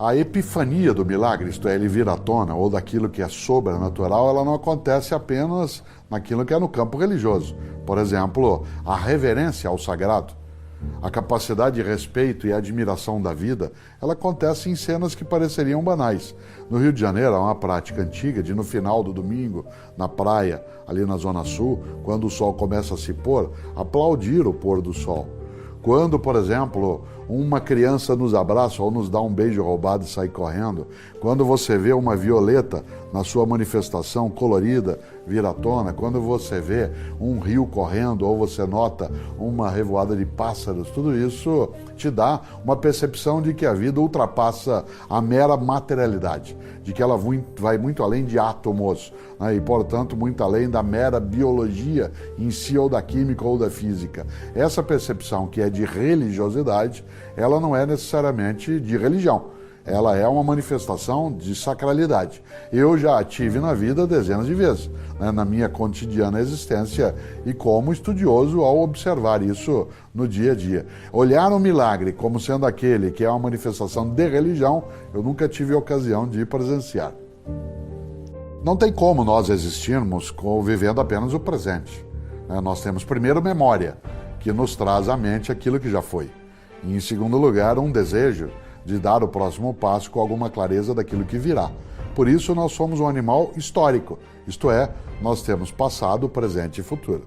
A epifania do milagre, isto é, ele vir à tona, ou daquilo que é sobrenatural, ela não acontece apenas naquilo que é no campo religioso. Por exemplo, a reverência ao sagrado, a capacidade de respeito e admiração da vida, ela acontece em cenas que pareceriam banais. No Rio de Janeiro, há uma prática antiga de, no final do domingo, na praia, ali na Zona Sul, quando o sol começa a se pôr, aplaudir o pôr do sol. Quando, por exemplo, uma criança nos abraça ou nos dá um beijo roubado e sai correndo, quando você vê uma violeta na sua manifestação colorida vir à tona, quando você vê um rio correndo ou você nota uma revoada de pássaros, tudo isso te dá uma percepção de que a vida ultrapassa a mera materialidade, de que ela vai muito além de átomos, né, e, portanto, muito além da mera biologia em si, ou da química ou da física. Essa percepção que é de religiosidade, ela não é necessariamente de religião. Ela é uma manifestação de sacralidade. Eu já a tive na vida dezenas de vezes, né, na minha cotidiana existência, e como estudioso ao observar isso no dia a dia. Olhar o milagre como sendo aquele que é uma manifestação de religião, eu nunca tive ocasião de presenciar. Não tem como nós existirmos vivendo apenas o presente, né? Nós temos primeiro memória, que nos traz à mente aquilo que já foi. E, em segundo lugar, um desejo de dar o próximo passo com alguma clareza daquilo que virá. Por isso, nós somos um animal histórico, isto é, nós temos passado, presente e futuro.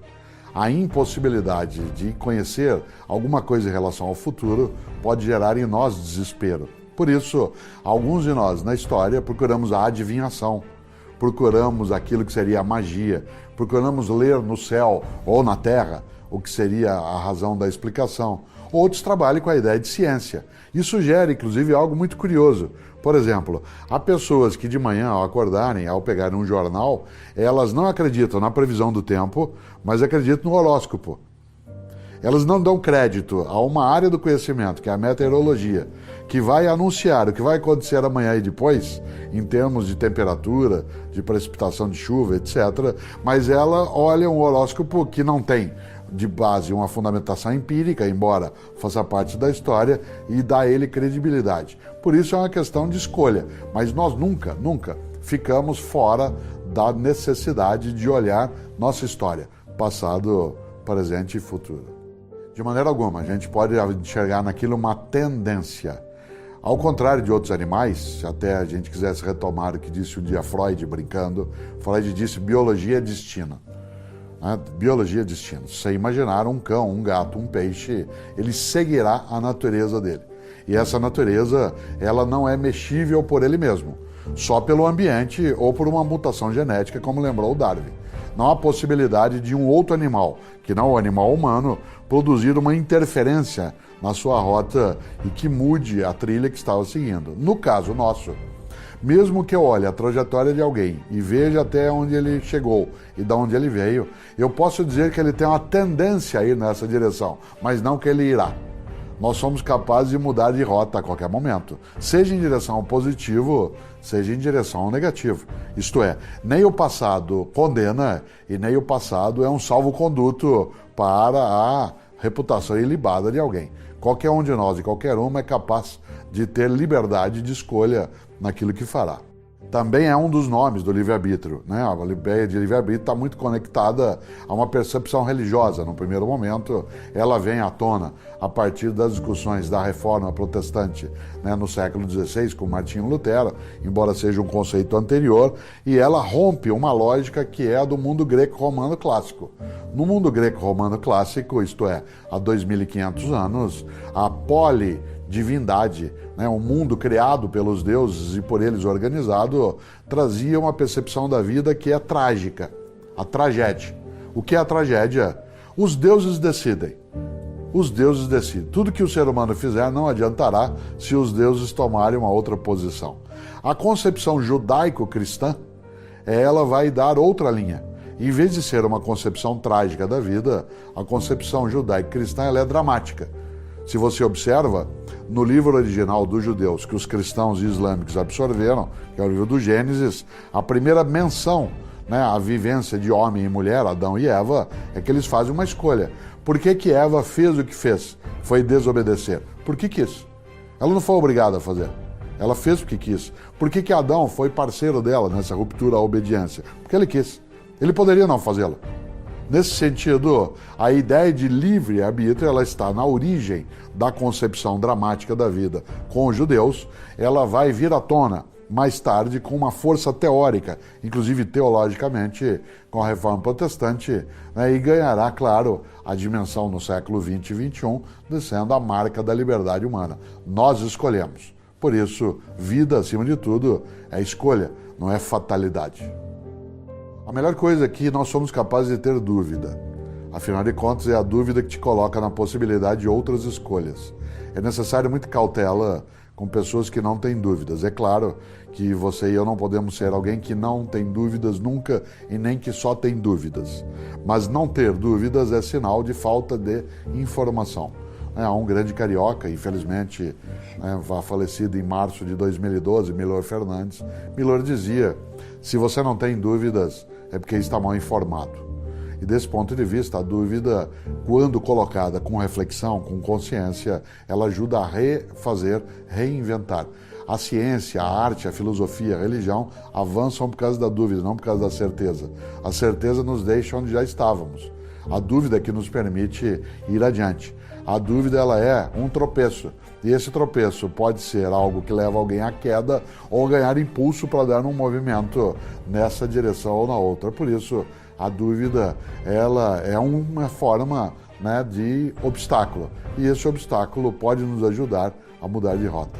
A impossibilidade de conhecer alguma coisa em relação ao futuro pode gerar em nós desespero. Por isso, alguns de nós na história procuramos a adivinhação, procuramos aquilo que seria a magia, procuramos ler no céu ou na terra o que seria a razão da explicação. Outros trabalham com a ideia de ciência. Isso gera, inclusive, algo muito curioso. Por exemplo, há pessoas que de manhã, ao acordarem, ao pegarem um jornal, elas não acreditam na previsão do tempo, mas acreditam no horóscopo. Elas não dão crédito a uma área do conhecimento, que é a meteorologia, que vai anunciar o que vai acontecer amanhã e depois, em termos de temperatura, de precipitação de chuva, etc. Mas ela olha um horóscopo que não tem de base uma fundamentação empírica, embora faça parte da história, e dá a ele credibilidade. Por isso é uma questão de escolha, mas nós nunca ficamos fora da necessidade de olhar nossa história, passado, presente e futuro. De maneira alguma, a gente pode enxergar naquilo uma tendência. Ao contrário de outros animais, se até a gente quisesse retomar o que disse um dia Freud brincando, Freud disse biologia é destino. Biologia é destino. Se você imaginar um cão, um gato, um peixe, ele seguirá a natureza dele. E essa natureza, ela não é mexível por ele mesmo, só pelo ambiente ou por uma mutação genética, como lembrou o Darwin. Não há possibilidade de um outro animal, que não o animal humano, produzir uma interferência na sua rota e que mude a trilha que estava seguindo. No caso nosso, mesmo que eu olhe a trajetória de alguém e veja até onde ele chegou e de onde ele veio, eu posso dizer que ele tem uma tendência a ir nessa direção, mas não que ele irá. Nós somos capazes de mudar de rota a qualquer momento, seja em direção ao positivo, seja em direção ao negativo. Isto é, nem o passado condena e nem o passado é um salvo-conduto para a reputação ilibada de alguém. Qualquer um de nós e qualquer uma é capaz de ter liberdade de escolha naquilo que fará. Também é um dos nomes do livre-arbítrio, né? A ideia de livre-arbítrio está muito conectada a uma percepção religiosa. No primeiro momento, ela vem à tona a partir das discussões da Reforma Protestante, né, no século XVI, com Martinho Lutero, embora seja um conceito anterior, e ela rompe uma lógica que é a do mundo greco-romano clássico. No mundo greco-romano clássico, isto é, há 2.500 anos, a polidivindade, né, um mundo criado pelos deuses e por eles organizado, trazia uma percepção da vida que é trágica, a tragédia. O que é a tragédia? Os deuses decidem. Os deuses decidem. Tudo que o ser humano fizer não adiantará se os deuses tomarem uma outra posição. A concepção judaico-cristã, ela vai dar outra linha. Em vez de ser uma concepção trágica da vida, a concepção judaico-cristã ela é dramática. Se você observa, no livro original dos judeus, que os cristãos e islâmicos absorveram, que é o livro do Gênesis, a primeira menção, né, à vivência de homem e mulher, Adão e Eva, é que eles fazem uma escolha. Por que Eva fez o que fez? Foi desobedecer. Porque quis. Ela não foi obrigada a fazer. Ela fez porque quis. Por que Adão foi parceiro dela nessa ruptura à obediência? Porque ele quis. Ele poderia não fazê-lo. Nesse sentido, a ideia de livre-arbítrio, ela está na origem da concepção dramática da vida com os judeus. Ela vai vir à tona mais tarde com uma força teórica, inclusive teologicamente, com a Reforma Protestante, né, e ganhará, claro, a dimensão no século XX e XXI, sendo a marca da liberdade humana. Nós escolhemos. Por isso, vida, acima de tudo, é escolha, não é fatalidade. A melhor coisa é que nós somos capazes de ter dúvida. Afinal de contas, é a dúvida que te coloca na possibilidade de outras escolhas. É necessário muita cautela com pessoas que não têm dúvidas. É claro que você e eu não podemos ser alguém que não tem dúvidas nunca e nem que só tem dúvidas. Mas não ter dúvidas é sinal de falta de informação. Há um grande carioca, infelizmente, falecido em março de 2012, Milor Fernandes. Milor dizia: se você não tem dúvidas, é porque está mal informado. E desse ponto de vista, a dúvida, quando colocada com reflexão, com consciência, ela ajuda a refazer, reinventar. A ciência, a arte, a filosofia, a religião avançam por causa da dúvida, não por causa da certeza. A certeza nos deixa onde já estávamos. A dúvida é que nos permite ir adiante. A dúvida, ela é um tropeço. E esse tropeço pode ser algo que leva alguém à queda ou ganhar impulso para dar um movimento nessa direção ou na outra. Por isso, a dúvida, ela é uma forma, né, de obstáculo. E esse obstáculo pode nos ajudar a mudar de rota.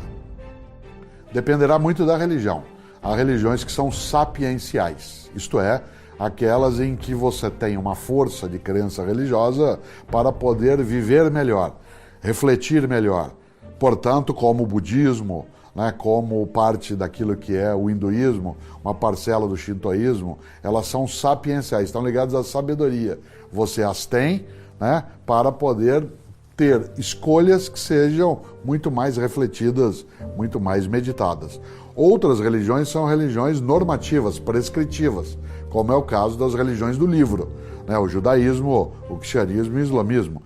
Dependerá muito da religião. Há religiões que são sapienciais, isto é, aquelas em que você tem uma força de crença religiosa para poder viver melhor, refletir melhor. Portanto, como o budismo, né, como parte daquilo que é o hinduísmo, uma parcela do shintoísmo, elas são sapienciais, estão ligadas à sabedoria. Você as tem, né, para poder ter escolhas que sejam muito mais refletidas, muito mais meditadas. Outras religiões são religiões normativas, prescritivas, como é o caso das religiões do livro, né? O judaísmo, o cristianismo e o islamismo.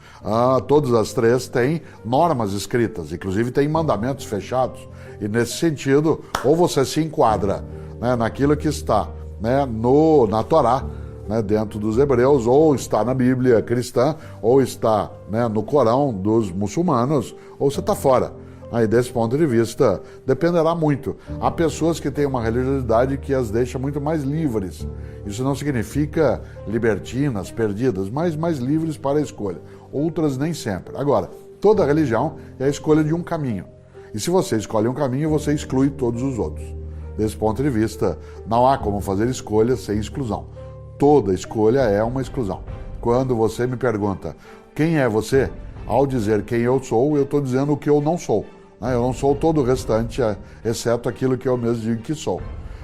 Todas as três têm normas escritas, inclusive têm mandamentos fechados. E nesse sentido, ou você se enquadra, né, naquilo que está, né, na Torá, né, dentro dos hebreus, ou está na Bíblia cristã, ou está, né, no Corão dos muçulmanos, ou você está fora. Aí, desse ponto de vista, dependerá muito. Há pessoas que têm uma religiosidade que as deixa muito mais livres. Isso não significa libertinas, perdidas, mas mais livres para a escolha. Outras nem sempre. Agora, toda religião é a escolha de um caminho. E se você escolhe um caminho, você exclui todos os outros. Desse ponto de vista, não há como fazer escolha sem exclusão. Toda escolha é uma exclusão. Quando você me pergunta quem é você, ao dizer quem eu estou dizendo o que eu não sou. Eu não sou todo o restante, exceto aquilo que eu mesmo digo que sou.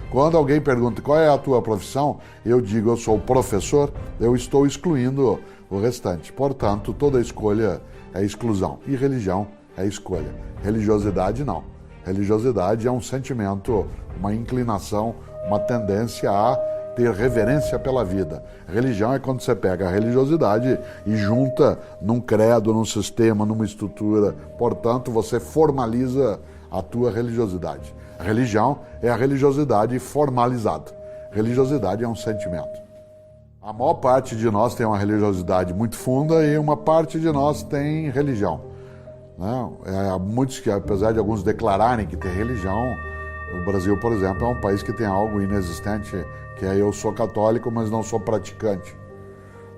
Quando alguém pergunta qual é a tua profissão, eu digo eu sou professor, eu estou excluindo o restante. Portanto, toda escolha é exclusão e religião é escolha. Religiosidade não. Religiosidade é um sentimento, uma inclinação, uma tendência a ter reverência pela vida. Religião é quando você pega a religiosidade e junta num credo, num sistema, numa estrutura. Portanto, você formaliza a tua religiosidade. A religião é a religiosidade formalizada. Religiosidade é um sentimento. A maior parte de nós tem uma religiosidade muito funda e uma parte de nós tem religião. Muitos que, apesar de alguns declararem que tem religião, o Brasil, por exemplo, é um país que tem algo inexistente, que é eu sou católico, mas não sou praticante.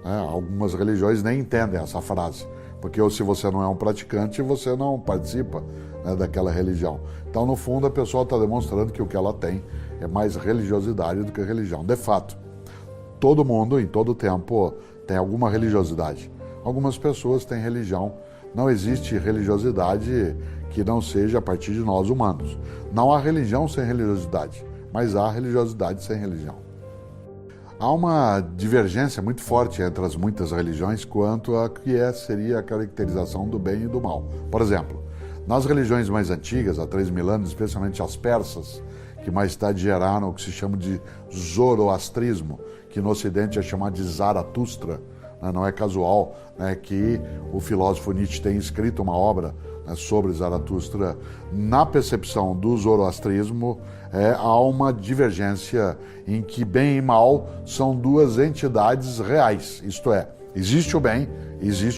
Algumas religiões nem entendem essa frase, porque se você não é um praticante, você não participa, né, daquela religião. Então, no fundo, a pessoa está demonstrando que o que ela tem é mais religiosidade do que religião. De fato, todo mundo, em todo tempo, tem alguma religiosidade. Algumas pessoas têm religião. Não existe religiosidade que não seja a partir de nós humanos. Não há religião sem religiosidade, mas há religiosidade sem religião. Há uma divergência muito forte entre as muitas religiões quanto a que seria a caracterização do bem e do mal. Por exemplo, nas religiões mais antigas, há 3.000 anos, especialmente as persas, que mais tarde geraram o que se chama de zoroastrismo, que no Ocidente é chamado de Zaratustra. Não é casual, né, que o filósofo Nietzsche tenha escrito uma obra né, sobre Zaratustra, na percepção do zoroastrismo, há uma divergência em que bem e mal são duas entidades reais, isto é, existe o bem, existe